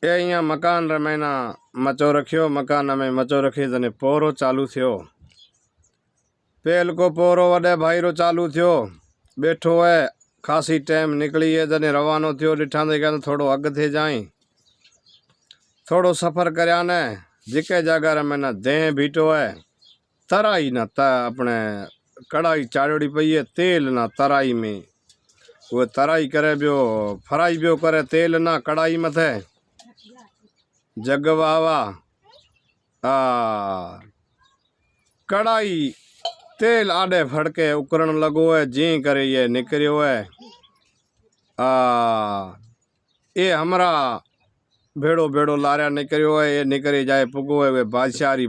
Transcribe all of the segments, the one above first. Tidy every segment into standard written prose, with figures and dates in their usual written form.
ए अँ मकान रे महीना मचो रखियो। मकान में मचो रखी तने पोरो चालू थियो। पेल को पोरो वडे भाई रो चालू थियो। बैठो है खासी टाइम निकली है जने रवानो थियो। डिठा दे कहते थोड़ो अग थे जाई, थोड़ो सफर करया ने जिके जगह रे महीना दे बीठो है। तराई ना अपने कढ़ाई चाड़ोड़ी पई है। तेल ना तराई में वो तराई करे बियो, फ्राई बियो करे तेल ना कढ़ाई मथे जग वावा कढ़ाई तेल आडे फड़के उकरण लगो है। जी करे ये निकरियो है। ये हमरा भेड़ो भेड़ो लारिया निकरियो है। ये निकरी जाए पुगो है वे बादशाही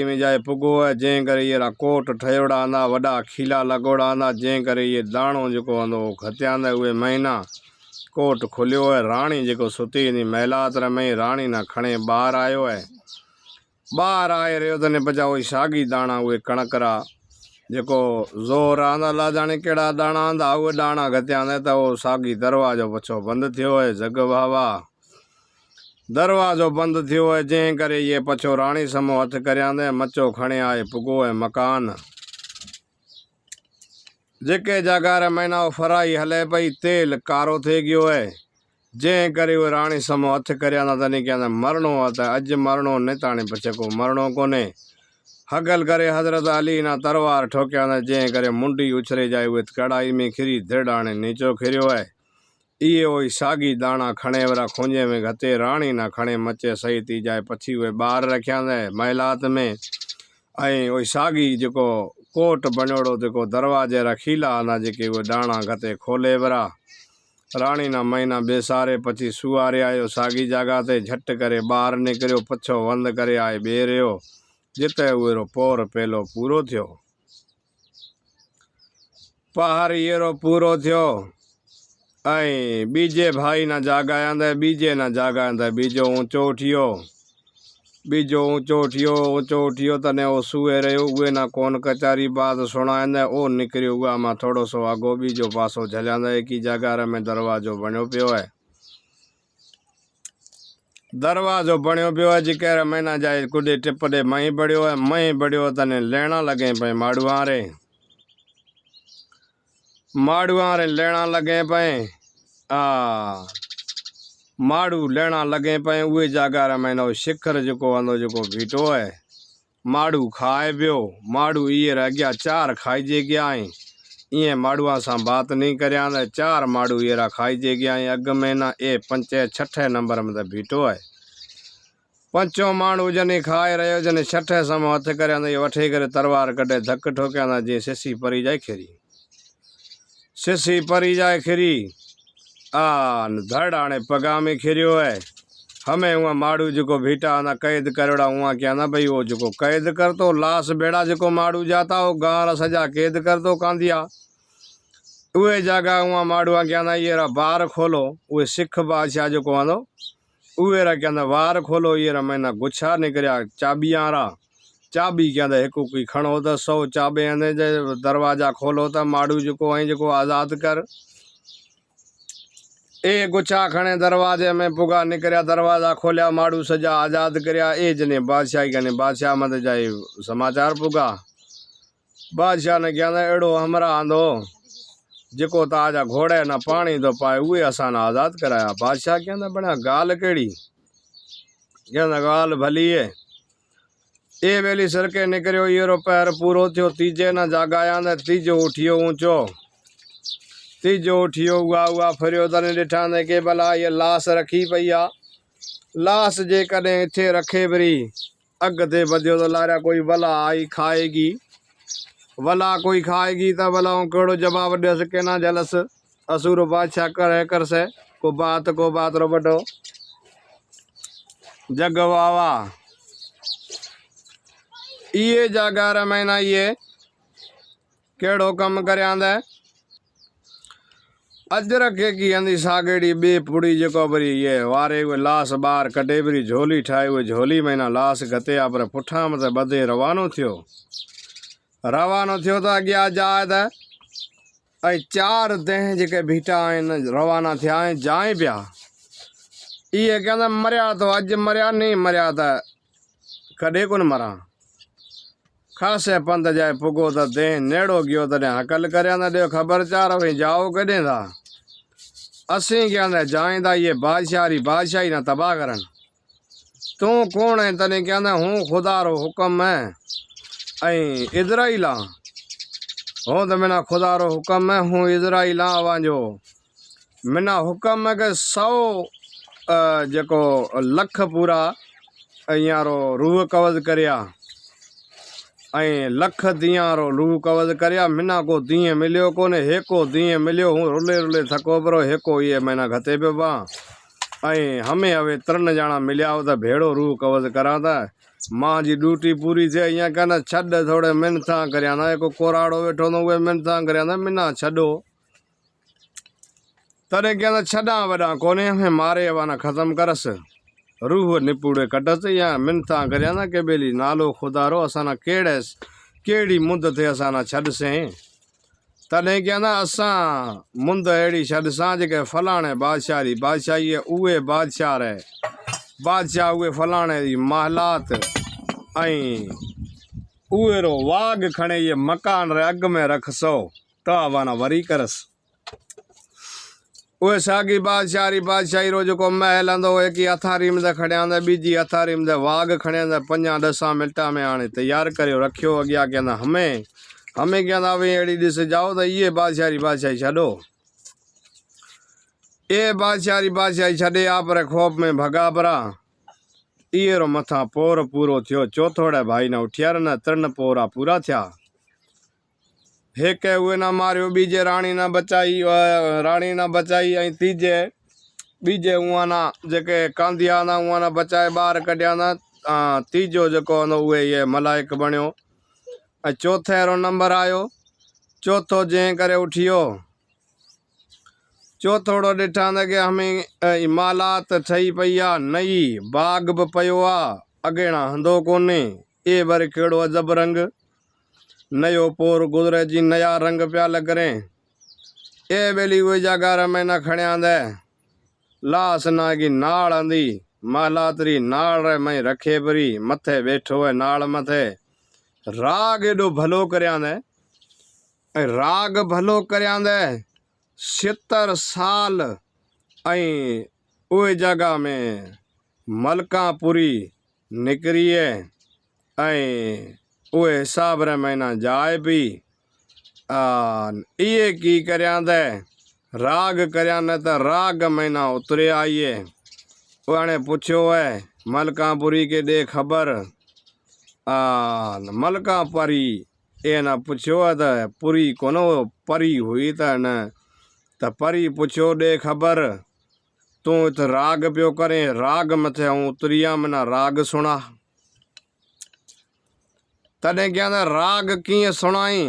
में जाए पुगो है। जे करे ये कोट ठयोड़ा आंदा वड़ा खीला लगोड़ा आंदा। जे करे ये दाणो जो आंदो खत्या आंदा उहे महीना कोट खुलियो है। राणी जो सुती नी महिलात में राणी ना खणे बाहर आयो है। बाहर आए रहो तने बचा वही सागी दाणा उहे कणकरा जो जोर आंदा ला जाने केड़ा दाणा आंदा उहे दाणा घत्या आंदा। तो वो सागी दरवाजो पछो बंद थियो है। जग वावा दरवाजो बंद थियो है। जे करे ये पछो राणी समो हथ करया मचो खणे आए पुगो है मकान। जेके जगह रे महीना फ्राई हले पई तेल कारो थे गयो है। जे करे वो राणी समो हथ करया तने क्या मरणो आता अज मरणो ने ताने पछे को मरणो कोने। हगल करे हजरत अली ना तलवार ठोक्या जे करे मुंडी उछरे जाए वो कढ़ाई में खिरी धिड़ाने नीचो खिरियो है। ये वही सागी दाणा खणे वरा खोंजे में घते राणी ना खणे मचे सही थी जाए पछी वे बाहर रखिया महिलात में। आई वही सागी जो कोट बनोड़ो जो दरवाजे रखीला आना जेके वो दाणा घते खोले वरा राणी ना महीना बेसारे पछी सुआरे आयो सागी जगह ते झट करे बाहर निकरियो पछो बंद करे आए बेरियो जिते उरो पोर पेलो पूरो थियो। पहाड़ येरो पूरो थियो। आई बीजे भाई ना जागा आंदा बीजे ना जागा आंदा बीजो ऊंचो उठियो तने वो सुए रहो उए ना कौन कचारी बात सुनाए ओ निकरियो हुआ मा थोड़ो सो आगो बीजो पासो झलिया एक ही जगह में दरवाजो बनो पियो है। दरवाजो बनो पियो है जिके महीना जाए कुडे टिपडे मई बड़ियो है। मई बड़ियो तने लेना लगे पे माड़ुआ रे लेना लगे पे माड़ू लेना लगे पे उहे जगह रे महीना शिखर जो आंदो जो बीठो है। माड़ू खाए पियो माड़ू ये रह गया चार खाईजे गया है। ये माड़ुआ सा बात नहीं करया चार माड़ू ये खाईजे गया है। अग महीना ए पंचे छठे नंबर में बीठो है। पंचो माण्हू जने खाए रहो जने छठे समय हथ कर वठे करे तलवार कटे धक ठोकिया जी सिसी परी जाए खिरी धड़ आने पगा में खिरियो है। हमें वहाँ माड़ू जो भीटा आना कैद करोड़ा वहाँ क्या ना भाई वो जो कैद कर तो लाश बेड़ा जो माड़ू जाता हो गाँव सजा कैद कर तो कांदिया उहे जगह वहाँ माड़ू क्या ना ये बार खोलो उहे सिख बादशाह जो आंदो उहे क्या वार खोलो ये महीना गुच्छा निकरिया चाबी क्या एक कोई खड़ो तो 100 चाबे दरवाजा खोलो तो माड़ू जो आजाद कर ए गुच्छा खणे दरवाजे में पुगा निकरिया दरवाजा खोलिया माड़ू सजा आजाद करया। ए जने बादशाही कहने बादशाह मत जाए समाचार पुगा बादशाह ने क्या एड़ो हमरा आंदो जिको ताजा घोड़े ना पानी तो पाए उहे असा आजाद कराया। बादशाह कहना बना गाल केड़ी कहना गाल भली है। ए वेली सरके निकरियो येरो पैर पूरो थियो। तीजे ना जागा आंदा तीजो उठियो हुआ फिरियो तने डिठा ने के भला ये लाश रखी पई आ। लाश जे कदे इथे रखे वरी अग ते बधियो तो लारा कोई भला आई खाएगी भला कोई खाएगी तो भला केड़ो जवाब दे सके ना जलस असुर बादशाह कर से को बात रो बटो जग वावा ये जगह रे महीना ये केड़ो कम करया अजरक की आंदी सागेड़ी बे पुड़ी जो बरी ये वारे वे लाश बार कटे बरी झोली ठाए हुए झोली महीना लाश गते पर पुठा मत बदे रवानो थियो तो अग्या जाए ऐं 4 देह जेके बीठा आहिनि रवाना थिया आहिनि जाए पिया। इहे कहंदा मरिया तो अॼु मरिया नहीं मरिया त कॾहिं कोन मरां। खासे पंध जाए पुगो त देह नेड़ो गयो तॾहिं हकल करिया न ॾियो ख़बर चार भई जाओ कॾहिं था। असीं कहंदा जाईंदा ये बादशाही ना तबाह करन। तू कौन है तने कहंदा हूँ खुदा रो हुक्म है ऐं इज़राइल आ। हो तो मिना खुदा रो हुक्म है हूँ इज़राइल आ वांजो मिना हुक्म है कि 100 जेको लख पूरा यारो रूह कवज़ करिया ऐं लख दियां रो रूह कवज़ करिया। मिना को दींह मिलियो कोने हेको दींह मिलियो हूँ रुले रुले थको पियो हेको ये महीना घते पियो पा ऐं हमें हवे 3 ॼणा मिलिया हो त भेड़ो रूह कवज़ करा था। मां जी ड्यूटी पूरी थिए ईअं कहना छॾ थोड़े मिनथा करिया ना को कोराड़ो वेठो न उहे मिनथा करिया ना मिना छॾो। तॾहिं कहंदा छॾा वॾा कोने हमें मारे वाना ख़त्म करस रूह निपूड़े कटस या मिनथा करिया ना के बेली नालो खुदा रो असां केड़ी मुंद थे असां छॾसें। तॾहिं कहंदा असां मुंद अहिड़ी छॾसां जेके फलाणे बादशाही उहे बादशाह रहे बादशाह उहे फलाणे जी महलात ऐं उहे रो वाग खणे ये मकान रे अग में रखसो त वाना वरी करस। उहे सागी बादशाही रो जेको महल हंदो एकी हथारी में खड़िया बीजी हथारी में वाग खड़े 5-10 मिंटा में आने तैयार करियो रखियो अॻियां कहंदा हमें कहंदा वे अहिड़ी ॾिस जाओ त इहे बादशाही छॾो। ये बादशाही छॾे आ पर खौफ में भगा परा। इहे रो मथा पोर पूरो थियो चौथोड़े भाई न उठिया न 3 पोरा पूरा थिया। हेके उहे न मारियो बीजे राणी न बचाई ऐं तीजे बीजे उहा न जेके कांदिया न उहा न बचाए ॿार कढिया न तीजो जेको उहे ये मलाइक बणियो ऐं चौथे रो नंबर आयो। चौथो जंहिं करे उठियो चौथोड़ो ॾिठा न कि हमें इमालात ठही पई आ नई बाग बि पियो आ अगेणा हंधो कोन्हे ए वरी कहिड़ो अजब रंग नयो पोर गुज़रे जी नया रंग पिया लॻरे। ए बेली उहे जॻह में न खणिया लास ना की नाड़ आंदी महलातरी नाड़ रे में रखे परी मथे बैठो है नाड़ मथे राग एडो भलो करिया राग भलो करिया 70 साल ऐं उहे जगह में मलकापुरी निकरी ऐं उहे हिसाब रे महीना जाए भी इहे की करिया राग करिया न त राग महीना उतरे आइए। उन्हें पुछो है मलकापुरी के दे खबर मलकापुरी ए न पुछो है त पुरी कोनो परी हुई त न त परी पुछो दे खबर तू इत राग पियो करे राग मथे उतरिया मना राग सुना। तॾहिं कहंदा राग कीअं सुणाई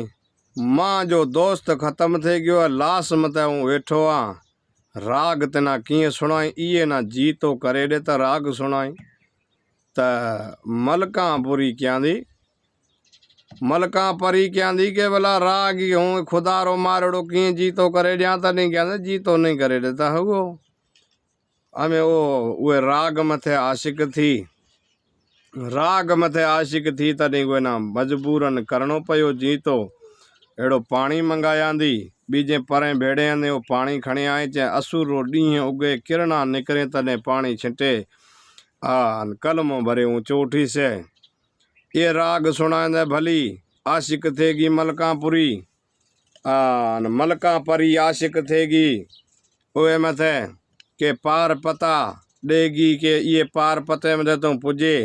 मां जो दोस्त ख़त्म थे गयो लाश मथे वेठो आ राग तना कीअं सुणाई इहे न जी तो करे ॾे त राग सुणाई। त मलकापुरी कहंदी के भला राग ही हूँ खुदा रो मारड़ो कीअं जी तो करे ॾियां तॾहिं कहंदा जी तो नहीं करे ॾेता हुओ हमें उहे राग मथे आशिक थी तॾहिं उहे न मजबूरन करणो पियो जी तो अहिड़ो पाणी मंगायांदी बीजे परें भेड़े आंदे वो पाणी खणी आए चाहे असुर रो ॾींहुं उगे किरणा निकिरे तॾहिं पाणी छिटे कलमो भरे ऊंचो उठी से ये राग सुणाईंदे भली आशिक थेगी मलकापुरी मलकापरी आशिक थेगी उहे मथे के पार पता ॾेगी के ये पार पते में तूं पुजे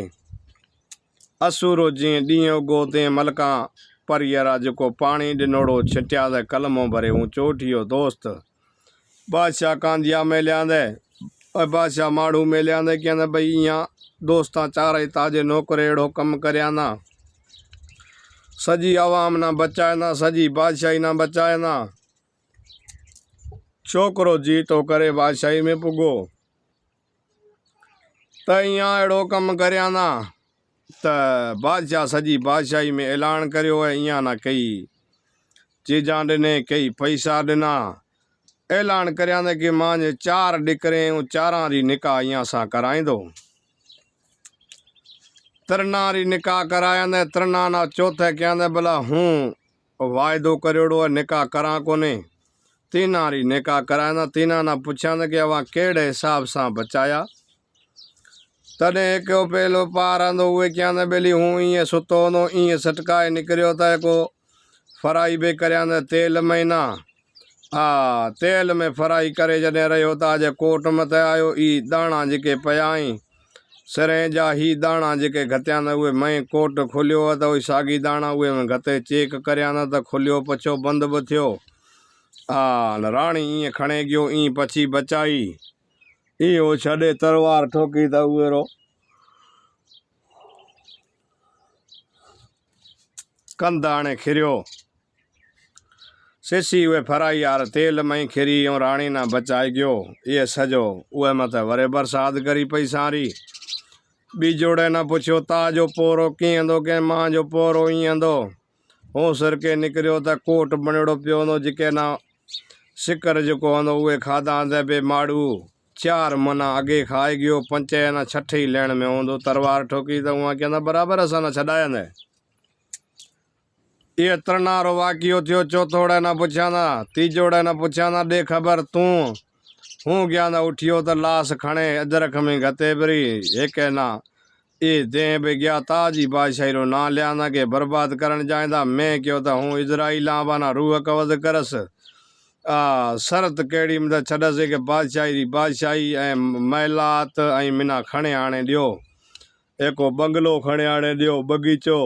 असुरो जीअं ॾींहुं उगो ते मलका परियरा जेको पाणी ॾिनोड़ो छिटिया त कलमो भरे ऊंचो उठियो दोस्त बादशाह कांदिया में लियांदे बादशाह माण्हू में लियांदे कहंदा भई इयां दोस्तां चारई ताजे नौकर अहिड़ो कमु करिया ना सॼी आवाम ना बचाए ना सॼी बादशाही ना बचाए ना छोकिरो जी तो करे बादशाही में पुगो त इयां अहिड़ो कमु करिया ना त बादशाह सॼी बादशाही में ऐलान करियो है इयां ना कई चीज़ां ॾिने कई पैसा ॾिना ऐलान करियां कि मांजे 4 ॾिकरे चारां री निकाह इयां सां कराईंदो। तिरना री निकाह कराया तिरना ना चौथे क्या भला हूँ वायदो करियोड़ो है निकाह करा कोने। तीना री निकाह कराया तीना ना पुछा कि अवा केड़े हिसाब से बचाया। तॾहिं हिकिड़ो पहलो पार आंदो उहे क्या बेली हूँ इं सुतो हूंदो इं सटकाए निकिरियो त को फ्राई बि करिया तेल में ना तेल में फ्राई करे जॾहिं रहियो त अॼु कोट मथे आयो ई दाणा जेके पिया सिरें जा ही दाणा जेके घटिया उहे मैं कोट खुलियो त उहे साॻी दाणा उहे घटे चेक करिया त खुलियो पछो बंद भी थियो। राणी ईअं खणे गयो ई पछी बचाई इहो छॾे तलवार ठोकी त उहे रो कंध हाणे खिरियो सिसी उहे फ्राई यार तेल में खिरी ऐं राणी ना बचाए गयो। ये सजो उहे मत वरे बरसात करी पई सारी बीजोड़े न पुछियो ताजो पोरो कीअं अंदो के मां जो पोरो ईअं अंदो हो सिरके निकिरियो त कोट बणियोड़ो पियो हूंदो जेके ना सिकर जेको हूंदो उहे खाधा त बे माड़ू 4 मना अॻे खाए गयो पंचे न छठे ही लहण में हूंदो तलवार ठोकी त उहा कहंदा बराबरि असां न छॾाया ये तिरनारो वाकियो थियो। चौथोड़े न पुछा तीजोड़े न पुछा दे खबर तू हूँ क्या उठियो त लाश खणे अजरख में घते भरी एक ना ये दे भी गया ताजी बादशाही रो ना लिया के बर्बाद करण जाएंदा मैं क्यों त हूँ इजराइल बाना रूह कवद करस शरत केड़ी मतलब छड़स के बादशाही महिलात मिना खणे आने दियो एको बंगलो खणे आने दियो बगीचो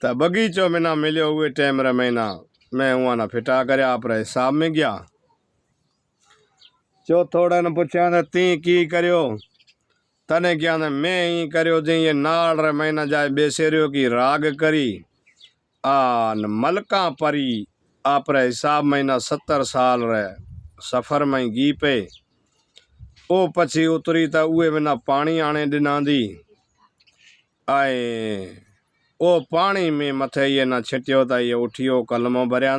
त बगीचो मिना मिलियो हुए टाइम रे महीना मैं हुआ ना फिटा कर आप हिसाब में गया। चौथोड़े ने पूछा त ती की करियो तने क्या मैं ही करियो जी ये नाल रे महीना जाए बेसेरियो की राग करी मलका परी आप हिसाब महीना 70 साल रे सफर में गी पे ओ पछी उतरी त उहे बिना पानी आने दिना दी आए ओ पानी में मथे ये ना छिटियो त ये उठियो कलमो भरिया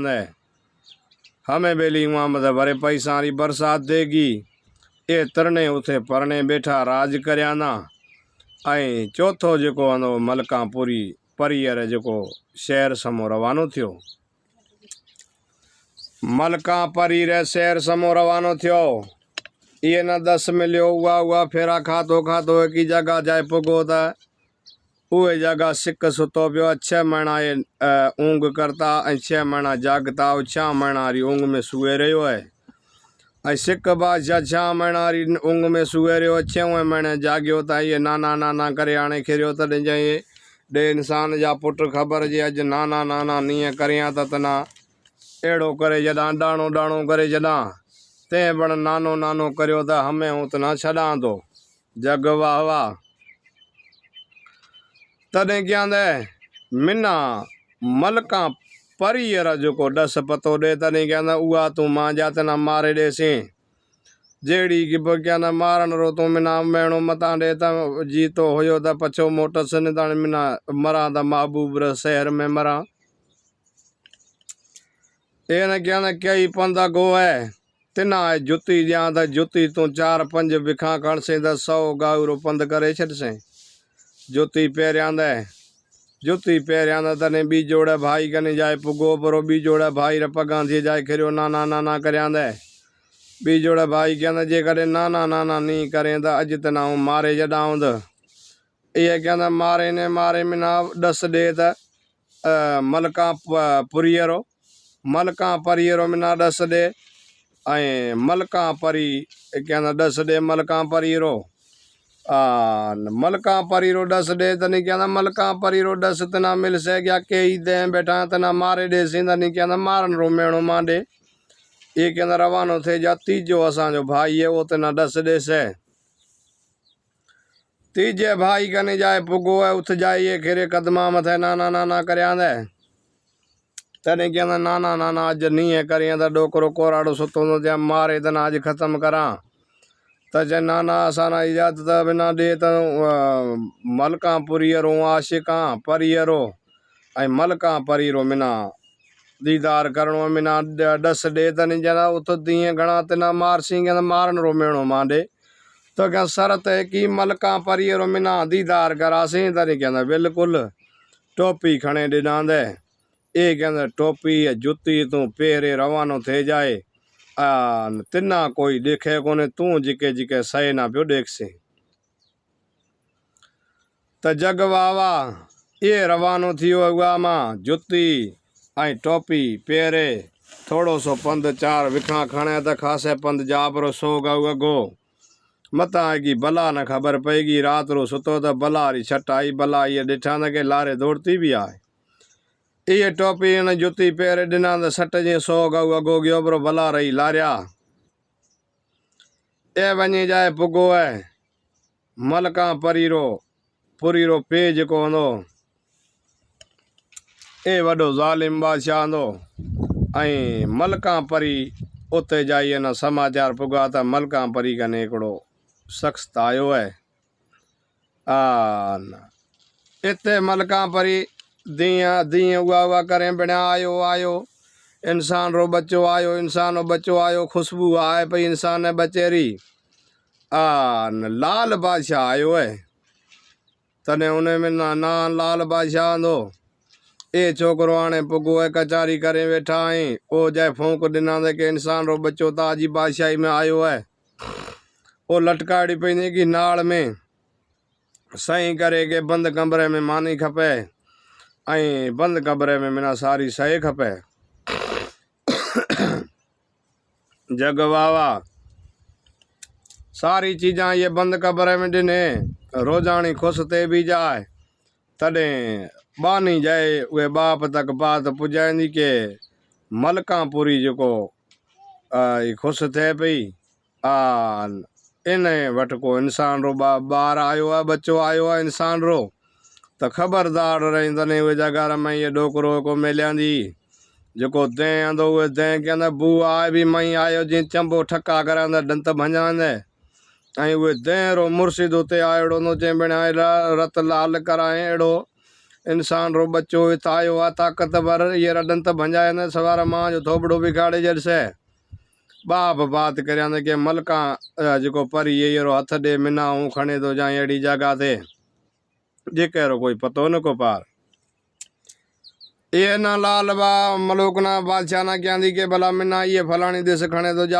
हमें बेली वहाँ मतलब भरे पैसा री बरसात देगी ये तरने उथे परने बैठा राज करया ना चौथो जेको हंदो मलकापुरी परियर जेको शहर समो रवानो थियो मलकापुरी रे शहर समो रवानो थियो। ये ना 10 मिलियो हुआ फेरा खातो एक ही जगह जाए पुगो त उहे जगह सिक सुतो पियो 6 महीना ये ऊँग करता 6 महीना जागता 6 महीना री ऊँग में सुए रहो है सिक बादशाह 6 महीना री ऊँग में सुए रहो 6वें महीने जागियो त ये नाना करे आने खिरियो त जाइए डे इंसान जा पुट खबर जे अज नाना नीअं करिया त तना एड़ो करे जदा डाणो करे जदा ते बण नानो करियो त हमें उतना छड़ा दो जग वाह वाह तॾहिं क्या मिना मलका परियर जो डस पतो दे तॾहिं क्या उहा तू मां जा तना मारे देसी जेड़ी की क्या मारन रो तू मिना मेणो मता दे त जीतो होयो त पछो मोटस न मिना मरा त महबूब रे शहर में मरा ये क्या कई पंदा गो है तिना जुती दिया त जुती तू 4-5 बिखा खण से 100 गाउरो पंद करे छड़ से जुती पैरिया जुती पैरिया तने बीजोड़े भाई कने जाए पुगो परो बीजोड़े भाई रे पगां थी जाए खिरियो नाना करया बीजोड़े भाई क्या जे करे नाना नी करें त अज तना मारे जडाउंद ये क्या मारे मिना डस दे त मलका परियरो मिना डस दे मलका परी क्या डस दे मलका परियरो मलका परी रो डस दे तनी क्या मलका परी रो डस तना मिल से क्या के ही दे बैठा तना मारे दे सिंधा क्या मारन रो मेणो मांडे ये क्या रवानो थे जा तीजो असा जो भाई है वो तना डस दे से तीजे भाई कने जाए पुगो है उठ जाइए खेरे कदमा मथे नाना करया दे तने क्या नाना अज नी है करिया त डोकरो कोराड़ो सुतो नो मारे तना अज खत्म करा त चए नाना असां इजाज़त बिना ॾे त मलकां पुरीअरो आशिकां परीअरो ऐं मलकां परीरो मिना दीदार करिणो मिना ॾस ॾे त नहीं जना उत तीअं घणा तिना मारसी कहंदा मारन रो मेणो मांडे तो क्या शरत है कि मलकां परीअरो मिना दीदार करासीं त नहीं कहंदा बिल्कुलु टोपी खणे ॾिनांदे ए कहंदा टोपी जुती तूं पेरे रवानो थे जाए तिना कोई ॾेखे कोन्हे तूं जिके जिके सहे ना पियो ॾेखसी त जग वावा ये रवानो थियो अॻुआ मां जुती ऐं टोपी पेरे थोड़ो सो पंधु चार विखा खणे त खासे पंधु जाबरो सोग अॻो मतां की भला न ख़बर पएगी रात रो सुतो त भला री छट आई भला ये ॾिठा न के लारे दौड़ती भी आए ये टोपी न जुती पेरे ॾिना त सट जे सोग अॻो गयो बरो भला रही लारिया ए वञी जाए पुगो है मलकां पुरीरो पे जेको हूंदो ए वॾो ज़ालिम बादशाह हूंदो ऐं मलकां परी उते जाई न समाचार पुगा त मलकां परी कने हिकिड़ो शख्स आयो है इते मलकां परी दीं उआ करें बिना आयो इंसान रो बच्चो आयो खुशबू आए पई इंसान बच्चे री लाल बादशाह आयो है तने उन्हें में ना लाल बादशाह आंदो ए छोकरो आने पुगो है कचारी करे बैठा है ओ जाए फूंक दिना दे के इंसान रो बच्चो ताजी बादशाही में आयो है ओ लटकाड़ी पई की नाल में सही करे के बंद कमरे में मानी खपे ऐं बंद कमरे में मिना सारी सही खपे जग वावा सारी चीज़ा ये बंद कमरे में ॾिने रोजानी खुश थे भी जाए तॾे बानी जाए उहे बाप तक बात पुजाईंदी के मलकां पूरी जेको खुश थे पई इन वटि को इंसान रो ॿार आयो आहे बच्चो आयो आहे इंसान रो त ख़बरदार रहंदने उहे जगह में ये डोकरो को मिलियांदी जेको दें आंदो उहे दें कहंदा बू आए भी मई आयो जीअं चंबो ठका करांदा डंत भंजांदे ऐं उहे दें रो मुर्शिद उते आयो नो चई बिना रत लाल कराए अहिड़ो इंसान रो बच्चो हिते आयो आहे ताक़तवर ये डंत भंजाए सवार मां जो थोबड़ो बिगाड़े जड़से बाप बात करिया के मलकां जेको परी ये रो हथ ॾे मिना हूँ खणे थो जाए अहिड़ी जगह ते जेके रो कोई पतो न को पार ये ना लाल बा मलोक ना बादशाह ना कहंदी के भला मिना ये फलानी दिस खणे तो जा